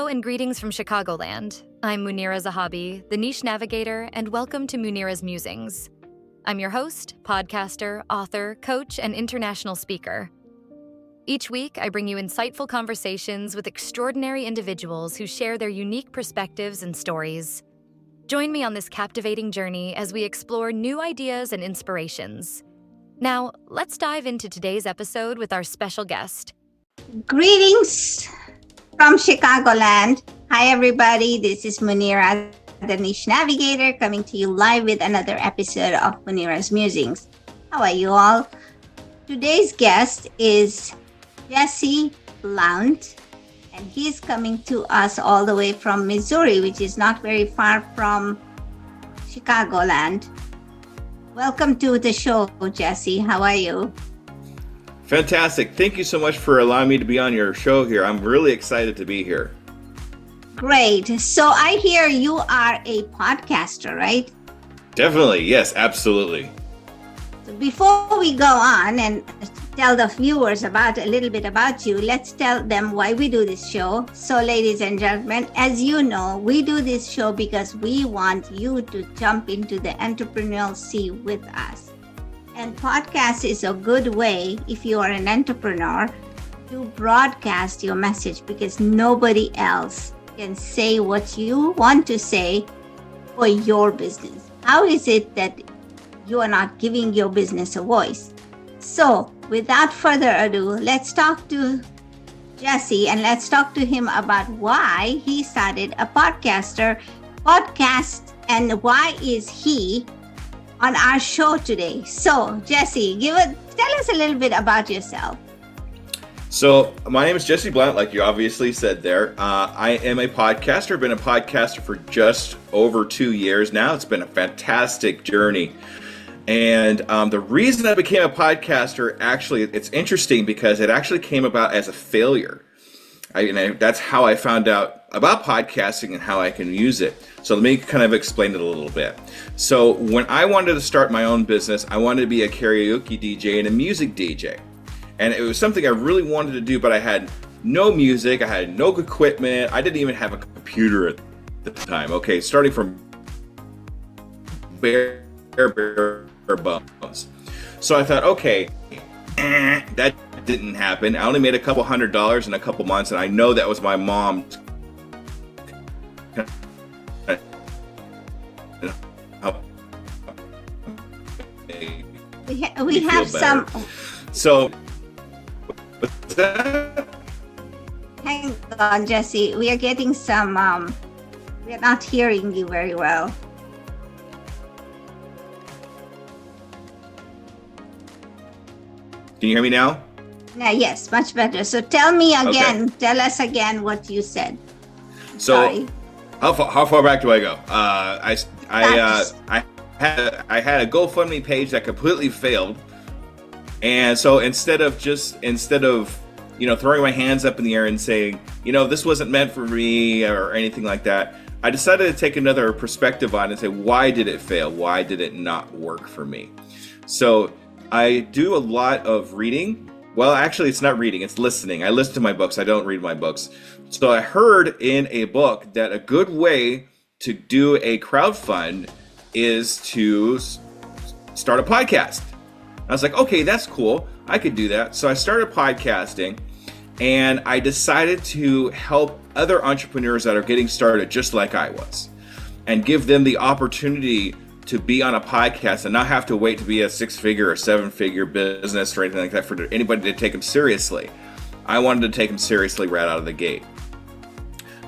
and greetings from Chicagoland. I'm Munira Zahabi, the Niche Navigator, and welcome to Munira's Musings. I'm your host, podcaster, author, coach, and international speaker. Each week, I bring you insightful conversations with extraordinary individuals who share their unique perspectives and stories. Join me on this captivating journey as we explore new ideas and inspirations. Now, let's dive into today's episode with our special guest. Greetings from Chicagoland. Hi, everybody. This is Munira, the Niche Navigator, coming to you live with another episode of Munira's Musings. How are you all? Today's guest is Jesse Blount, and he's coming to us all the way from Missouri, which is not very far from Chicagoland. Welcome to the show, Jesse. How are you? Fantastic. Thank you so much for allowing me to be on your show here. I'm really excited to be here. Great. So I hear you are a podcaster, right? Definitely. Yes, absolutely. So before we go on and tell the viewers a little bit about you, let's tell them why we do this show. So ladies and gentlemen, as you know, we do this show because we want you to jump into the entrepreneurial sea with us. And podcast is a good way, if you are an entrepreneur, to broadcast your message because nobody else can say what you want to say for your business. How is it that you are not giving your business a voice? So without further ado, let's talk to Jesse and let's talk to him about why he started a podcast and why is he on our show today. So Jesse, tell us a little bit about yourself. So my name is Jesse Blount, like you obviously said there. I am a podcaster. I've been a podcaster for just over 2 years now. It's been a fantastic journey. And the reason I became a podcaster, actually, it's interesting because it actually came about as a failure. That's how I found out about podcasting and how I can use it. So let me kind of explain it a little bit. So when I wanted to start my own business, I wanted to be a karaoke DJ and a music DJ. And it was something I really wanted to do, but I had no music, I had no equipment, I didn't even have a computer at the time. Okay, starting from bare bones. So I thought, okay, that didn't happen. I only made a couple $100 in a couple months, and I know that was my mom. We have some. So, what's that? Hang on, Jesse. We are getting some. We are not hearing you very well. Can you hear me now? Yeah, yes, much better. So tell me again. Okay. Tell us again what you said. So, how far back do I go? I had a GoFundMe page that completely failed, and so instead of throwing my hands up in the air and saying, this wasn't meant for me or anything like that, I decided to take another perspective on it and say, why did it fail? Why did it not work for me? So I do a lot of reading. Well, actually, it's not reading, it's listening. I listen to my books. I don't read my books. So I heard in a book that a good way to do a crowdfund is to start a podcast. I was like, okay, that's cool. I could do that. So I started podcasting, and I decided to help other entrepreneurs that are getting started just like I was, and give them the opportunity to be on a podcast and not have to wait to be a 6-figure or 7-figure business or anything like that for anybody to take them seriously. I wanted to take them seriously right out of the gate.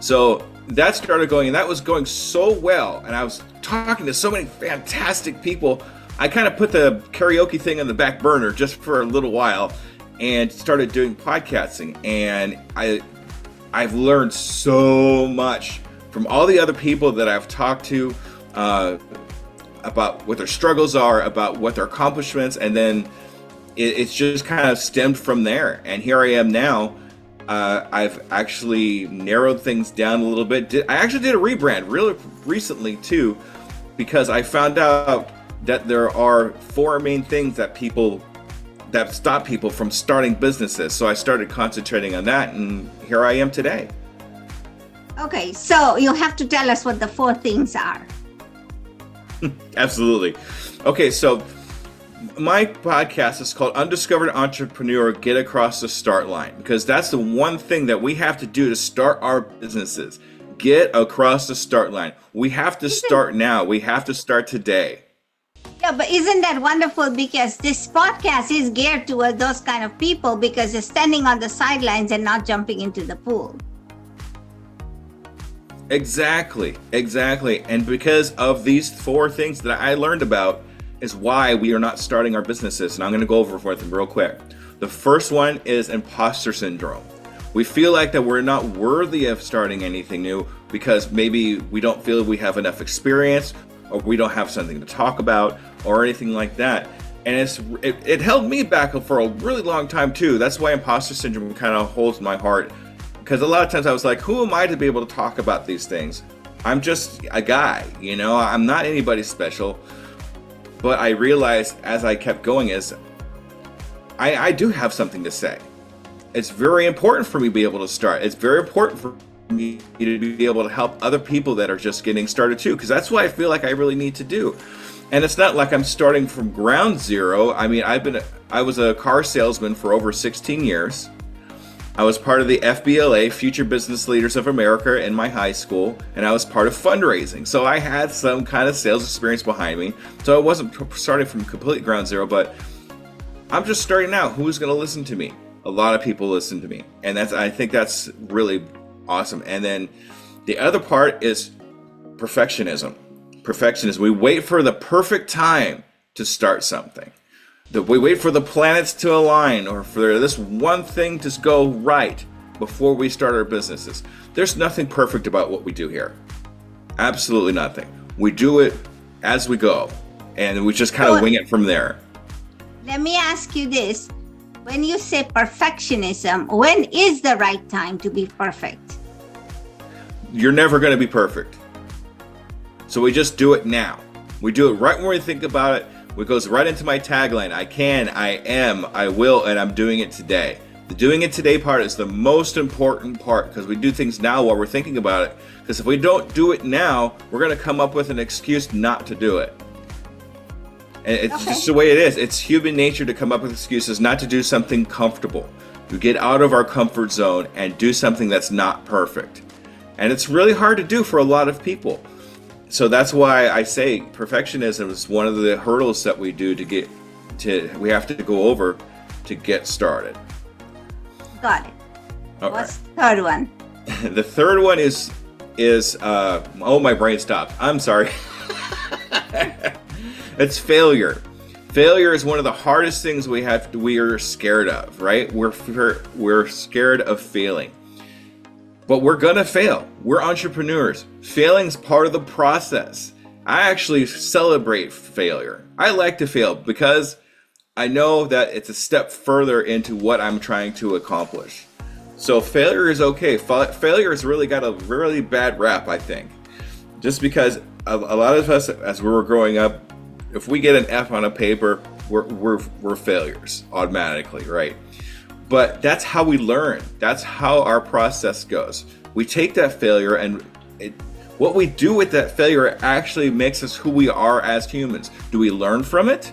So that started going, and that was going so well, and I was talking to so many fantastic people. I kind of put the karaoke thing on the back burner just for a little while and started doing podcasting, and I've learned so much from all the other people that I've talked to about what their struggles are, about what their accomplishments, and then it's just kind of stemmed from there. And here I am now. I've actually narrowed things down a little bit. I actually did a rebrand really recently too, because I found out that there are 4 main things that stop people from starting businesses. So I started concentrating on that, and here I am today. Okay, so you have to tell us what the 4 things are. Absolutely. Okay, so my podcast is called Undiscovered Entrepreneur, Get Across the Start Line, because that's the one thing that we have to do to start our businesses. Get across the start line. We have to start now. We have to start today. Yeah, but isn't that wonderful? Because this podcast is geared toward those kind of people, because they're standing on the sidelines and not jumping into the pool. Exactly. And because of these 4 things that I learned about is why we are not starting our businesses. And I'm going to go over them real quick. The first one is imposter syndrome. We feel like that we're not worthy of starting anything new because maybe we don't feel we have enough experience, or we don't have something to talk about, or anything like that. And it held me back for a really long time too. That's why imposter syndrome kind of holds my heart. Because a lot of times I was like, who am I to be able to talk about these things? I'm just a guy, I'm not anybody special. But I realized as I kept going is I do have something to say. It's very important for me to be able to start. It's very important for me to be able to help other people that are just getting started too, because that's what I feel like I really need to do. And it's not like I'm starting from ground zero. I mean, I was a car salesman for over 16 years. I was part of the FBLA, Future Business Leaders of America, in my high school, and I was part of fundraising. So I had some kind of sales experience behind me. So I wasn't starting from complete ground zero, but I'm just starting out. Who's going to listen to me? A lot of people listen to me, and I think that's really awesome. And then the other part is perfectionism. We wait for the perfect time to start something. We wait for the planets to align, or for this one thing to go right before we start our businesses. There's nothing perfect about what we do here. Absolutely nothing. We do it as we go, and we just kind of wing it from there. Let me ask you this. When you say perfectionism, when is the right time to be perfect? You're never going to be perfect. So we just do it now. We do it right when we think about it. It goes right into my tagline. I can, I am, I will, and I'm doing it today. The doing it today part is the most important part, because we do things now while we're thinking about it. Because if we don't do it now, we're going to come up with an excuse not to do it. And it's just the way it is. It's human nature to come up with excuses not to do something comfortable. We get out of our comfort zone and do something that's not perfect. And it's really hard to do for a lot of people. So that's why I say perfectionism is one of the hurdles that we do we have to go over to get started. Got it. All What's the third one? The third one is my brain stopped. I'm sorry. It's failure. Failure is one of the hardest things we are scared of, right? We're scared of failing. But we're gonna fail. We're entrepreneurs. Failing's part of the process. I actually celebrate failure. I like to fail because I know that it's a step further into what I'm trying to accomplish. So failure is okay. Failure has really got a really bad rap, I think. Just because a lot of us, as we were growing up, if we get an F on a paper, we're failures automatically, right? But that's how we learn. That's how our process goes. We take that failure, and what we do with that failure actually makes us who we are as humans. Do we learn from it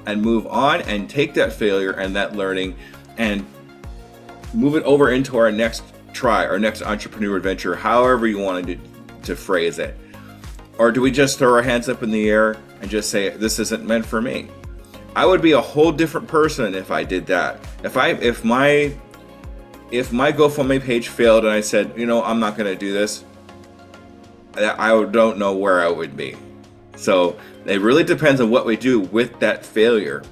and move on and take that failure and that learning and move it over into our next try, our next entrepreneur adventure, however you wanted to phrase it? Or do we just throw our hands up in the air and just say, this isn't meant for me? I would be a whole different person if I did that. If my GoFundMe page failed and I said, I'm not going to do this, I don't know where I would be. So it really depends on what we do with that failure,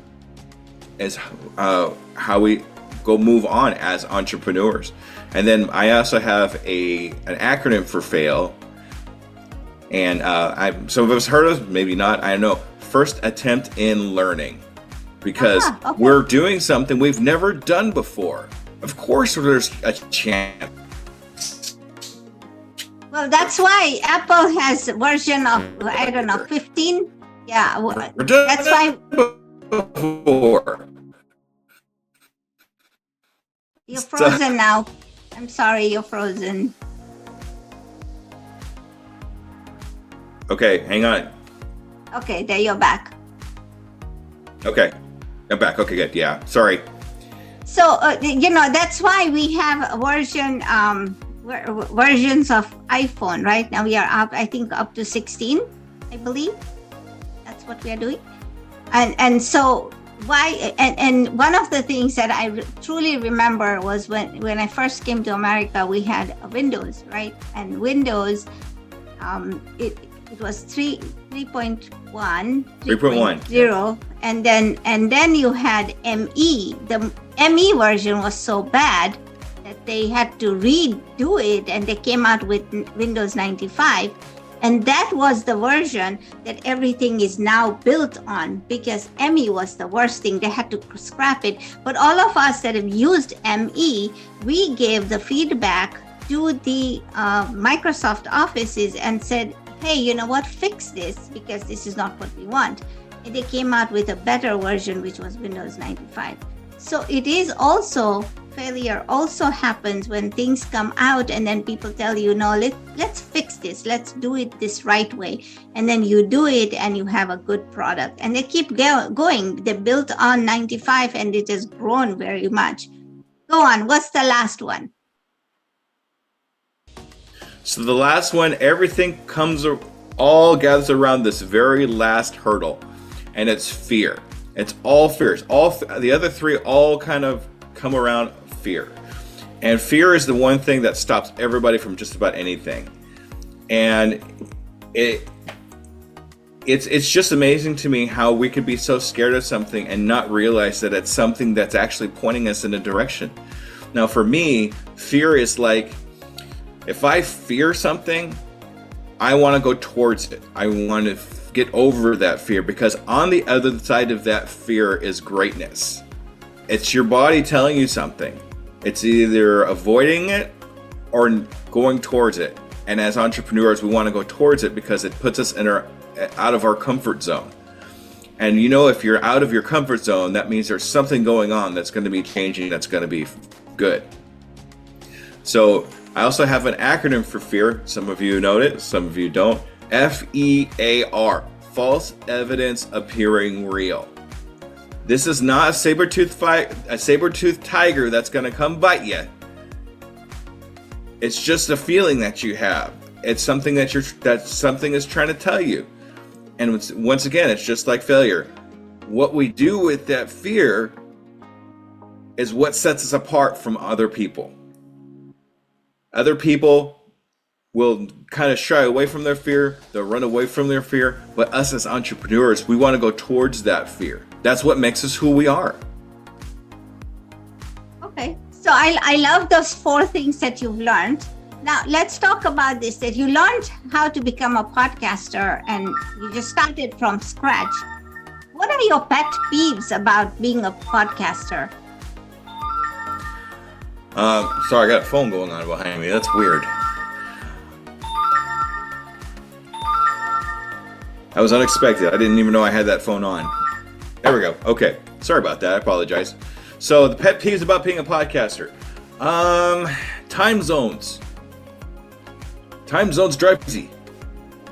is how we go move on as entrepreneurs. And then I also have an acronym for FAIL. And some of us heard of, maybe not, I don't know. First attempt in learning. Because we're doing something we've never done before. Of course there's a chance. Well, that's why Apple has a version of, 15. Yeah, that's why. Before. You're frozen now. I'm sorry, you're frozen. Okay, hang on. Okay, there you're back. Okay, I'm back. Okay, good. Yeah, sorry. So, that's why we have a versions of iPhone, right? Now we are up, I think, up to 16, I believe. That's what we are doing. And so why, and one of the things that I truly remember was when I first came to America, we had a Windows, right? And Windows, it was 3.1, 3.0, and then you had ME. The ME version was so bad that they had to redo it, and they came out with Windows 95. And that was the version that everything is now built on, because ME was the worst thing. They had to scrap it. But all of us that have used ME, we gave the feedback to the Microsoft offices and said, hey, you know what, fix this, because this is not what we want. And they came out with a better version, which was Windows 95. So it is also, failure also happens when things come out and then people tell you, no, let's fix this, let's do it this right way. And then you do it and you have a good product. And they keep going. They built on 95 and it has grown very much. Go on, what's the last one? So the last one, everything all gathers around this very last hurdle, and it's fear. It's all fears. The other three all kind of come around fear. And fear is the one thing that stops everybody from just about anything. And it's just amazing to me how we could be so scared of something and not realize that it's something that's actually pointing us in a direction. Now, for me, fear is like, if I fear something, I want to go towards it. I want to get over that fear, because on the other side of that fear is greatness. It's your body telling you something. It's either avoiding it or going towards it. And as entrepreneurs, we want to go towards it because it puts us out of our comfort zone. And if you're out of your comfort zone, that means there's something going on that's going to be changing, that's going to be good. So I also have an acronym for fear. Some of you know it, some of you don't. FEAR, false evidence appearing real. This is not a saber-toothed tiger that's going to come bite you. It's just a feeling that you have. It's something that something is trying to tell you. And once again, it's just like failure. What we do with that fear is what sets us apart from other people. Other people will kind of shy away from their fear. They'll run away from their fear. But us as entrepreneurs, we want to go towards that fear. That's what makes us who we are. Okay. So I love those 4 things that you've learned. Now, let's talk about this, that you learned how to become a podcaster and you just started from scratch. What are your pet peeves about being a podcaster? Sorry, I got a phone going on behind me. That's weird. That was unexpected. I didn't even know I had that phone on. There we go. Okay. Sorry about that. I apologize. So the pet peeves about being a podcaster. Time zones. Time zones drive me crazy.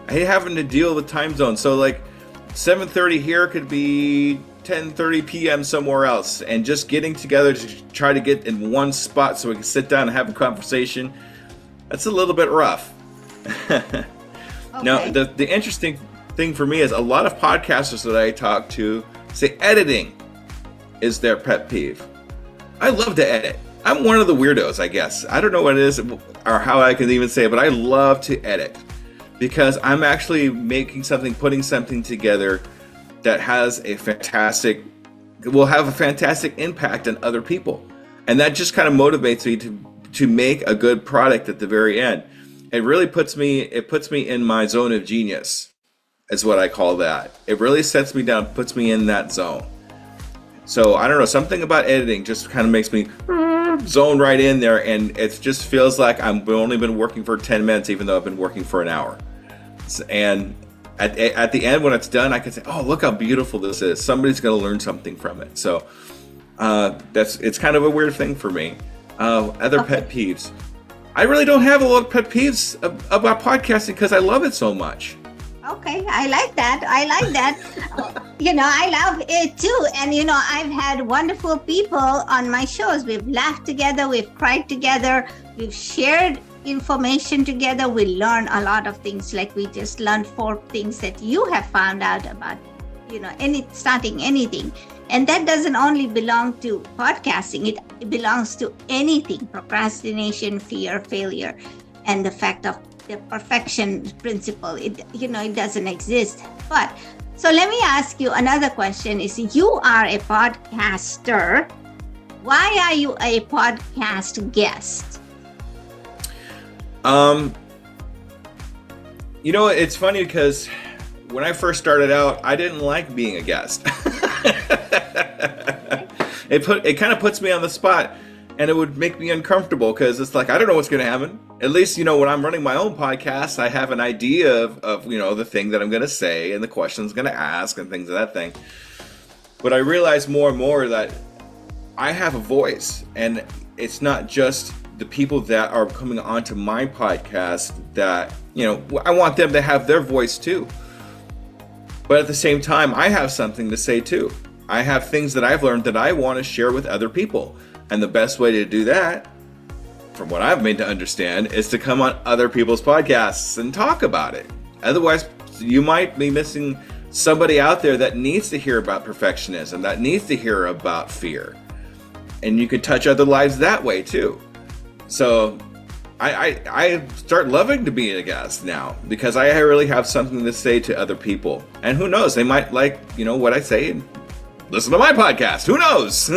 I hate having to deal with time zones. So like 7:30 here could be 10:30 p.m. somewhere else, and just getting together to try to get in one spot so we can sit down and have a conversation, that's a little bit rough. Okay. Now, the interesting thing for me is a lot of podcasters that I talk to say editing is their pet peeve. I love to edit. I'm one of the weirdos, I guess. I don't know what it is or how I can even say it, but I love to edit because I'm actually putting something together that will have a fantastic impact on other people. And that just kind of motivates me to make a good product at the very end. It really puts me in my zone of genius, is what I call that. It really sets me down, puts me in that zone. So I don't know, something about editing just kind of makes me zone right in there, and it just feels like I've only been working for 10 minutes, even though I've been working for an hour. And at the end, when it's done, I can say, oh, look how beautiful this is. Somebody's going to learn something from it. So it's kind of a weird thing for me. Other pet peeves. I really don't have a lot of pet peeves about podcasting because I love it so much. Okay, I like that. I like that. I love it too. And, I've had wonderful people on my shows. We've laughed together, we've cried together, we've shared information together. We learn a lot of things, like we just learned 4 things that you have found out about, starting anything. And that doesn't only belong to podcasting, it belongs to anything: procrastination, fear, failure, and the fact of the perfection principle. It doesn't exist. But so let me ask you another question: is you are a podcaster, why are you a podcast guest? It's funny because when I first started out, I didn't like being a guest. It kind of puts me on the spot, and it would make me uncomfortable because it's like, I don't know what's going to happen. At least, when I'm running my own podcast, I have an idea of the thing that I'm going to say and the questions I'm going to ask and things of that thing. But I realize more and more that I have a voice, and it's not just the people that are coming onto my podcast that, I want them to have their voice too. But at the same time, I have something to say too. I have things that I've learned that I want to share with other people. And the best way to do that, from what I've made to understand, is to come on other people's podcasts and talk about it. Otherwise, you might be missing somebody out there that needs to hear about perfectionism, that needs to hear about fear. And you can touch other lives that way too. So I start loving to be a guest now because I really have something to say to other people. And who knows, they might like, what I say and listen to my podcast. Who knows?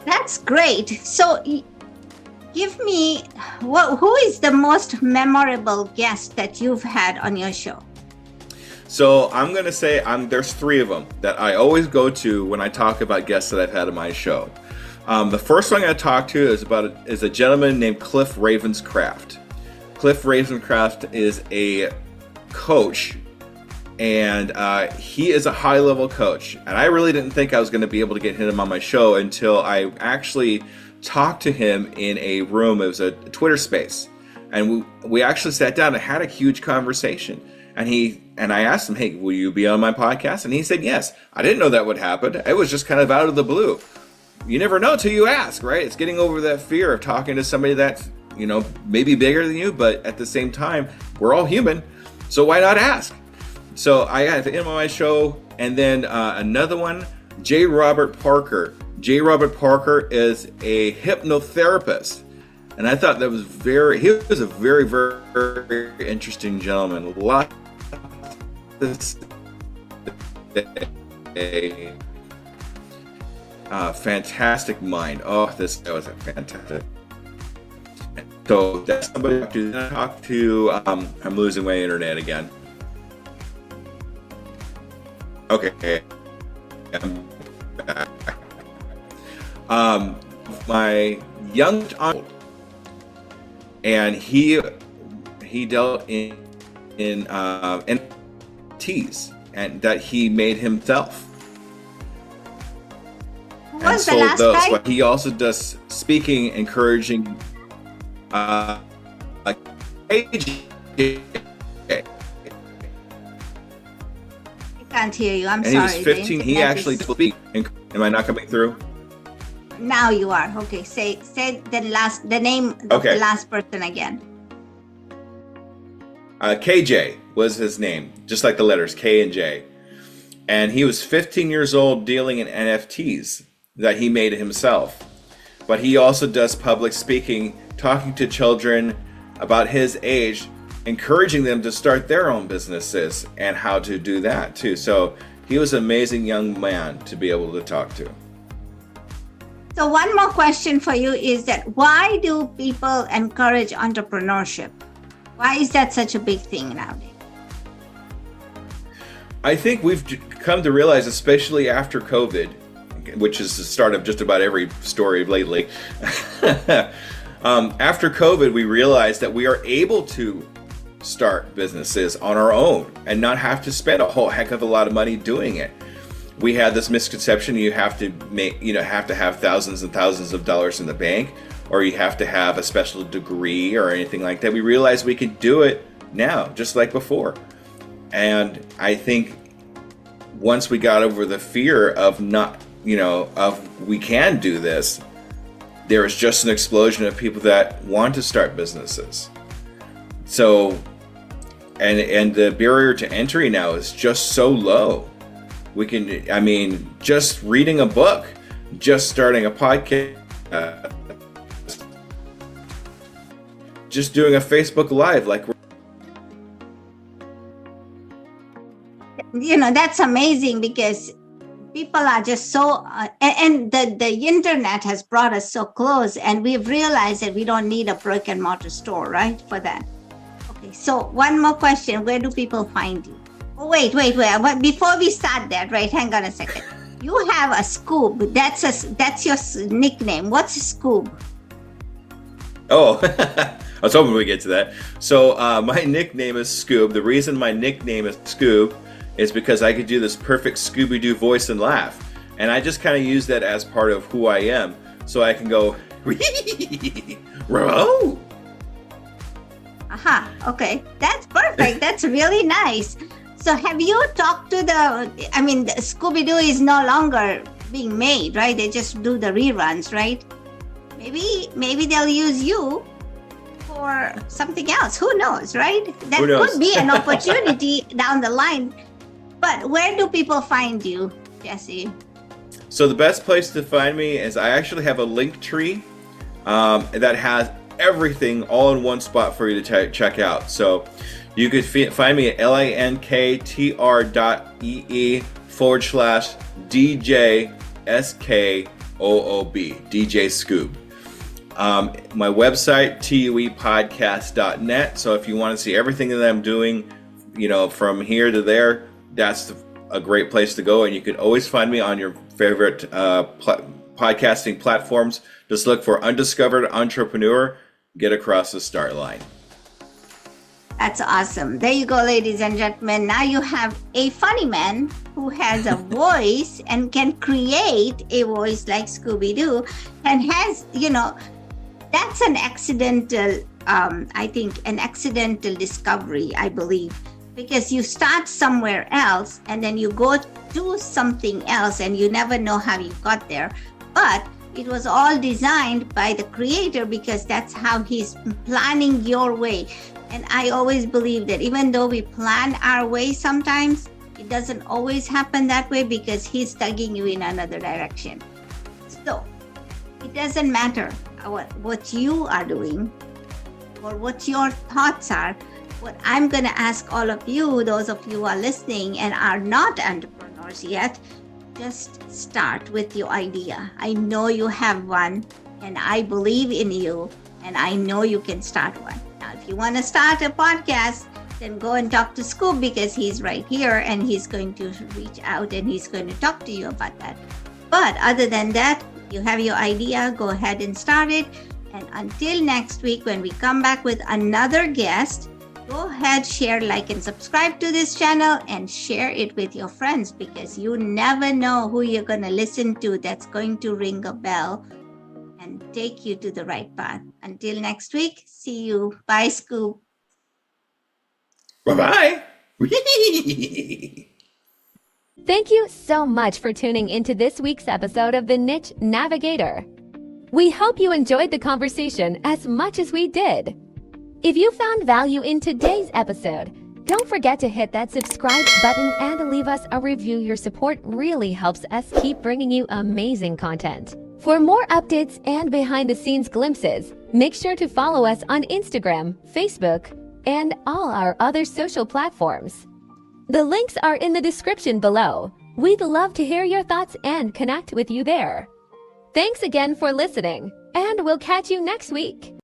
That's great. So give me, who is the most memorable guest that you've had on your show? So I'm going to say there's 3 of them that I always go to when I talk about guests that I've had on my show. The first one I'm going to talk to is a gentleman named Cliff Ravenscraft. Cliff Ravenscraft is a coach, and he is a high-level coach. And I really didn't think I was going to be able to get him on my show until I actually talked to him in a room. It was a Twitter space, and we actually sat down and had a huge conversation. And I asked him, "Hey, will you be on my podcast?" And he said yes. I didn't know that would happen. It was just kind of out of the blue. You never know till you ask, right? It's getting over that fear of talking to somebody that's, maybe bigger than you, but at the same time, we're all human. So why not ask? So I had him on my show. And then another one, J. Robert Parker. J. Robert Parker is a hypnotherapist. And I thought he was a very, very, very interesting gentleman. A fantastic mind. Oh, this guy was a fantastic. So that's somebody to talk to. I'm losing my internet again. Okay. I'm back. My young uncle, and he dealt in NFTs, and that he made himself. And sold those. But he also does speaking, encouraging. I can't hear you. I'm sorry. And he was 15. He actually speak. Am I not coming through? Now you are. Okay. Say the name of the last person again. KJ was his name, just like the letters K and J. And he was 15 years old dealing in NFTs that he made himself. But he also does public speaking, talking to children about his age, encouraging them to start their own businesses and how to do that too. So he was an amazing young man to be able to talk to. So one more question for you is that why do people encourage entrepreneurship? Why is that such a big thing nowadays? I think we've come to realize, especially after COVID, which is the start of just about every story lately. After COVID, we realized that we are able to start businesses on our own and not have to spend a whole heck of a lot of money doing it. We had this misconception you have to have thousands and thousands of dollars in the bank, or you have to have a special degree or anything like that. We realized we could do it now, just like before. And I think once we got over the fear of we can do this, there was just an explosion of people that want to start businesses. So, and the barrier to entry now is just so low. Just reading a book, just starting a podcast, just doing a Facebook Live, that's amazing, because people are just so, and the internet has brought us so close, and we've realized that we don't need a brick and mortar store, right, for that. Okay, so one more question. Where do people find you? Oh, wait. Before we start that, right, hang on a second. You have a Scoob. That's your nickname. What's a Scoob? Oh, I was hoping we'd get to that. So my nickname is Scoob. The reason my nickname is Scoob is because I could do this perfect Scooby-Doo voice and laugh. And I just kind of use that as part of who I am. So I can go, Row. Aha, okay. That's perfect. That's really nice. So have you talked to the Scooby-Doo is no longer being made, right? They just do the reruns, right? Maybe they'll use you for something else. Who knows, right? That could be an opportunity down the line. But where do people find you, Jesse? So the best place to find me is I actually have a link tree that has everything all in one spot for you to check out. So you could find me at linktr.ee/DJ SKOOB, DJ Scoob. My website, tuepodcast.net. So if you want to see everything that I'm doing, from here to there, that's a great place to go. And you can always find me on your favorite podcasting platforms. Just look for Undiscovered Entrepreneur. Get across the start line. That's awesome. There you go, ladies and gentlemen. Now you have a funny man who has a voice and can create a voice like Scooby-Doo, and has, that's an accidental, an accidental discovery, I believe, because you start somewhere else and then you go do something else and you never know how you got there. But it was all designed by the creator, because that's how he's planning your way. And I always believe that even though we plan our way sometimes, it doesn't always happen that way, because he's tugging you in another direction. So it doesn't matter what you are doing or what your thoughts are. What I'm going to ask all of you, those of you who are listening and are not entrepreneurs yet, just start with your idea. I know you have one, and I believe in you, and I know you can start one. Now, if you want to start a podcast, then go and talk to Scoob, because he's right here and he's going to reach out and he's going to talk to you about that. But other than that, you have your idea, go ahead and start it. And until next week, when we come back with another guest, go ahead, share, like, and subscribe to this channel, and share it with your friends, because you never know who you're going to listen to that's going to ring a bell and take you to the right path. Until next week, see you. Bye, Scoob. Bye-bye. Thank you so much for tuning into this week's episode of The Niche Navigator. We hope you enjoyed the conversation as much as we did. If you found value in today's episode, don't forget to hit that subscribe button and leave us a review. Your support really helps us keep bringing you amazing content. For more updates and behind-the-scenes glimpses, make sure to follow us on Instagram, Facebook, and all our other social platforms. The links are in the description below. We'd love to hear your thoughts and connect with you there. Thanks again for listening, and we'll catch you next week.